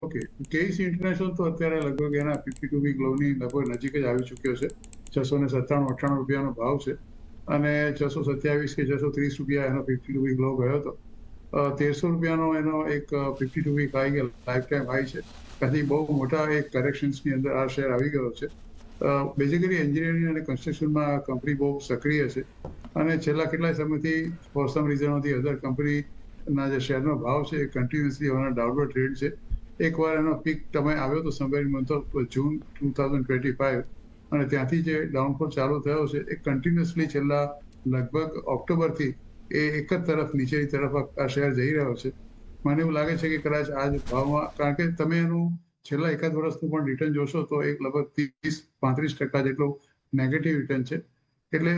Okay, કેઈસી international તો અત્યારે લગભગ એના 52 વીક લોની લગભગ નજીક જ આવી ચૂક્યો છે. 697-98 રૂપિયાનો ભાવ છે અને 627 કે 630 રૂપિયા એનો 52 વીક લો ગયો હતો. 1300 રૂપિયાનો એનો એક 52 week high lifetime high છે. ત્યાંથી બહુ મોટા એક કરેક્શન્સની અંદર આ શેર આવી ગયો છે. બેઝિકલી એન્જિનિયરિંગ અને કન્સ્ટ્રક્શનમાં કંપની બહુ સક્રિય છે અને છેલ્લા કેટલાય સમયથી ફોર સમ રીઝનોથી અધર કંપનીના જે શેરનો ભાવ છે એ કન્ટિન્યુઅસલી ઓન ડાઉનવર્ડ ટ્રેન્ડ છે. એકવાર એનો પીક તમે આવ્યો તો somewhere in month of June 2025 અને ત્યાંથી જે ડાઉનફોલ ચાલુ થયો છે એ કન્ટિન્યુઅસલી છેલ્લા લગભગ ઓક્ટોબરથી એ એક જ તરફ નીચેની તરફ આ શેર જઈ રહ્યો છે. મને એવું લાગે છે કે કદાચ આ જ ભાવમાં, કારણ કે તમે એનું છેલ્લા એકાદ વર્ષનું પણ રિટર્ન જોશો તો એક લગભગ 30-35% જેટલું નેગેટિવ રિટર્ન છે. એટલે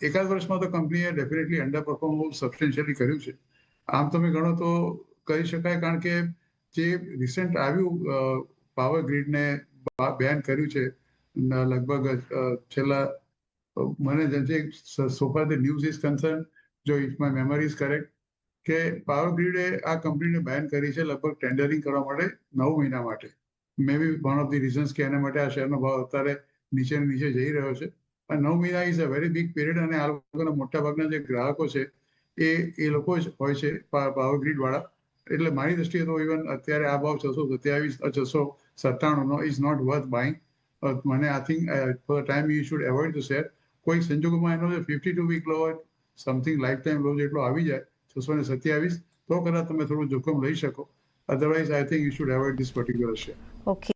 એકાદ વર્ષમાં તો કંપનીએ ડેફિનેટલી અંડર પરફોર્મ બહુ સબસ્ટેન્શિયલી કર્યું છે. આમ તમે ગણો તો કહી શકાય, કારણ કે જે રિસેન્ટ આવ્યું પાવર ગ્રીડને બેન કર્યું છે લગભગ છેલ્લા, મને જે so far the news is concern, જો if my memory is correct, કે પાવર ગ્રીડે આ કંપનીને બેન કરી છે લગભગ ટેન્ડરિંગ કરવા માટે 9 મહિના માટે. મે બી વન ઓફ ધી રીઝન્સ કે એના માટે આ શેરનો ભાવ અત્યારે નીચે નીચે જઈ રહ્યો છે. અને 9 મહિના is a very big period અને આ લોકોના મોટા ભાગના જે ગ્રાહકો છે એ લોકો જ હોય છે પાવર ગ્રીડ વાળા. એટલે મારી દ્રષ્ટિએ તો ઇવન અત્યારે આ ભાવ 627-697 નો ઇઝ નોટ વર્થ બાઇંગ. મને I think for the time you should avoid the share. કોઈ સંજોગોમાં એનો જે 52 વીક લો હોય, સમથિંગ લાઈફ ટાઈમ લો જેટલો આવી જાય 627, તો કદાચ તમે થોડું જોખમ લઈ શકો. Otherwise I think you should avoid this particular share. Okay.